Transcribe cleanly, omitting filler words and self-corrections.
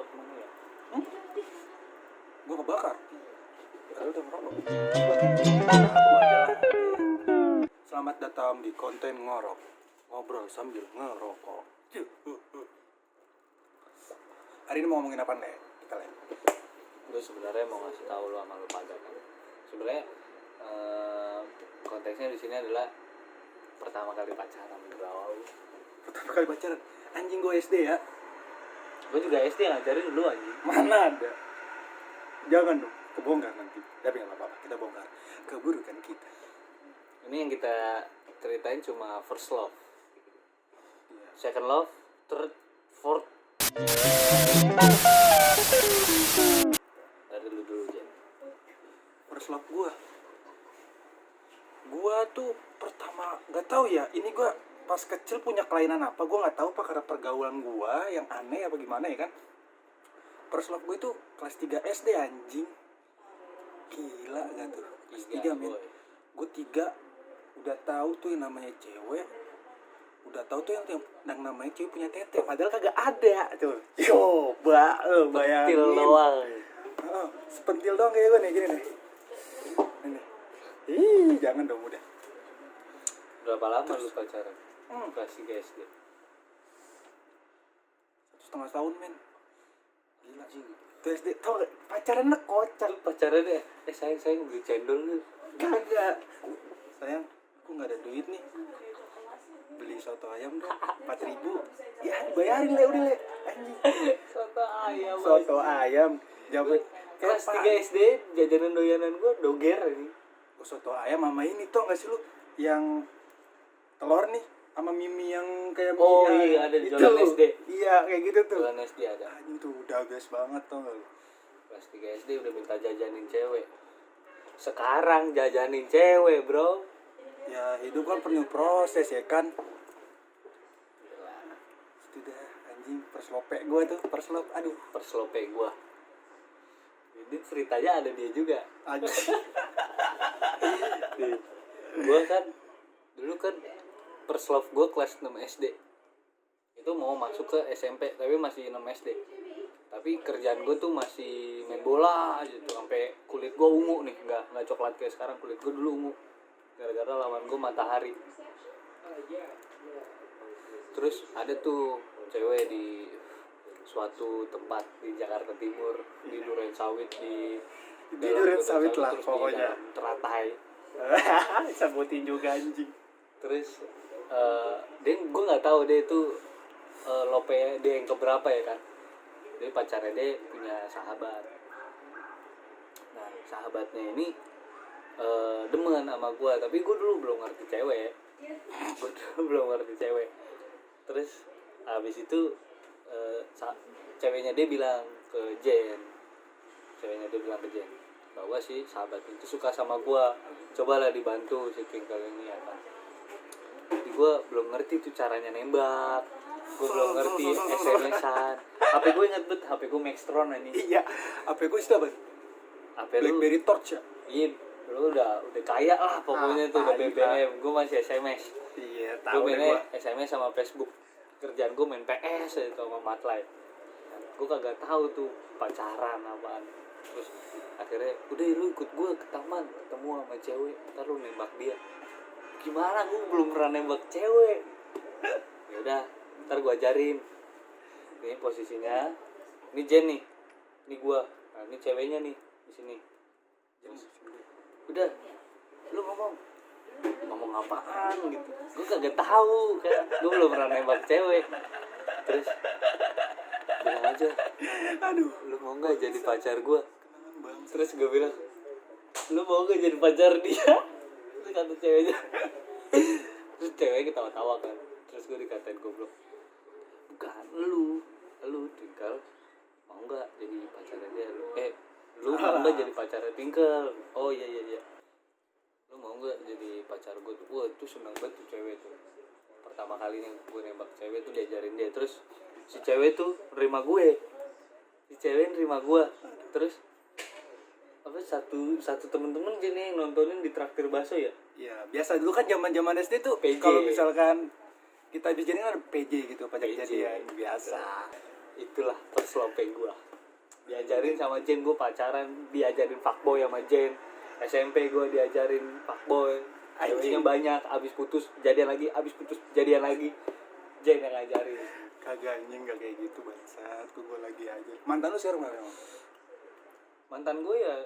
ngerokok kemana ya? Gue kebakar. Kalau udah ngerokok. Selamat datang di konten ngorok. Ngobrol sambil ngerokok. Hari ini mau ngomongin apa nih kalian? Gue sebenarnya mau ngasih tahu lo sama lo pada kan. Sebenarnya konteksnya di sini adalah pertama kali pacaran, bro. Pertama kali pacaran. Anjing gue SD ya. Gue juga SD ngajarin dulu anjing. Mana ada? Jangan dong, kebongkar nanti. Tapi nggak apa-apa, kita bongkar keburukan kita. Ini yang kita ceritain cuma first love, Iya. second love, third, fourth. Dari dulu Jen. First love gue tuh pertama nggak tahu ya. Ini gue pas kecil punya kelainan apa? Gue nggak tahu apa karena pergaulan gue yang aneh apa gimana ya kan? First love gue itu kelas 3 SD anjing. Gila gak tuh? Kelas 3 men. Gue 3 udah tahu tuh yang namanya cewek. Udah tahu tuh yang namanya cewek punya tete. Padahal kagak ada tuh. Coba bayangin. Pentil doang. Sepentil doang kayak gue nih gini nih. Ih, jangan dong udah. Berapa lama lu pacaran? Kelas 3 SD. 1,5 tahun men. Gila sih. Tuh SD tau gak? Pacarannya kocak. Lu pacaran ya? Sayang beli cendol lu. Kagak. Sayang, aku gak ada duit nih. Beli soto ayam dong 4.000. Ya bayarin le udah le. Anjing. Soto ayam. Jaman Kelas 3 SD jajanan doyanan gua doger ini. Soto ayam sama ini tau gak sih lu? Yang telur nih sama mimi yang kayak Oh mie iya, ada di Jalan SD. Iya kayak gitu tuh. Jalan SD ada. Anjing tuh udah gas banget tau gak lu? Kelas 3 SD udah minta jajanin cewek. Sekarang jajanin cewek, bro. Ya hidup kan penuh proses ya kan. Sudah anjing perslope gue tuh perslop. Aduh Perslope gua. Jadi ceritanya ada dia juga. anjing. Gua kan dulu kan perslop gua kelas 6 SD. Itu mau masuk ke SMP tapi masih 6 SD. Tapi kerjaan gue tuh masih main bola gitu sampai kulit gue ungu nih, nggak coklat kayak sekarang. Kulit gue dulu ungu gara-gara lawan gue matahari. Terus ada tuh cewek di suatu tempat di Jakarta Timur, di Duren Sawit, di Duren Sawit lah pokoknya. Teratai. Sebutin juga anjing. Terus dia gue nggak tahu dia itu lope dia yang keberapa ya kan. Jadi pacarnya dia punya sahabat. Nah sahabatnya ini demen sama gue, tapi gue dulu belum ngerti cewek. Terus abis itu ceweknya dia bilang ke Jen bahwa si sahabat itu suka sama gue, cobalah dibantu si Twinkle ini ya kan. Jadi gue belum ngerti tuh caranya nembak, gue belum ngerti SMS-an. HP gue inget bet, HP gue Maxtron ini. Iya, HP gue sudah banget. HP BlackBerry lu, Torch ya. iya, lu udah kaya lah pokoknya tuh udah tai, BBM. Gue masih SMS. Iya, Gue tahu deh mainnya gua. SMS sama Facebook. Kerjaan gue main PS itu sama Matlay. Gue kagak tahu tuh pacaran apaan. Terus akhirnya udah lu ikut gue ke taman, ketemu sama cewek, ntar lu nembak dia. Gimana, gue belum pernah nembak cewek. Ya udah, ntar gue ajarin. Ini posisinya, ini Jen nih, ini gue, nah, ini ceweknya nih di sini. Udah, lu ngomong apaan gitu. Gue kagak tahu kan, gue belum pernah nembak cewek. Terus bilang aja, Aduh, lu mau nggak jadi pacar gue? kenangan banget. Terus gue bilang, lu mau gak jadi pacar dia? Terus kata ceweknya. Terus ceweknya ketawa-tawa kan. Terus gue dikatain goblok. Bukan lu Twinkle mau gak jadi pacarnya dia? Lu mau gak jadi pacarnya Twinkle? Oh iya. Lu mau gak jadi pacar gue tuh? Wah itu seneng banget tuh cewek tuh. Pertama kali nih gue nembak cewek tuh diajarin dia. Terus si cewek tuh nerima gue. Terus apa satu temen-temen gini nontonin di traktir bakso ya. Iya, biasa dulu kan zaman SD tuh PJ. kalau misalkan kita habis jadian ada PJ gitu, pajak PJ. jadian biasa. Itulah first love gue. Diajarin sama Jen gue pacaran, diajarin fuckboy sama Jen. SMP gue diajarin fuckboy, ceweknya banyak, abis putus jadian lagi, abis putus jadian lagi. Jen yang ngajarin. Kagak anjing, gak kayak gitu bangsat. Gue lagi aja. Mantan lu siapa emang? Mantan gue ya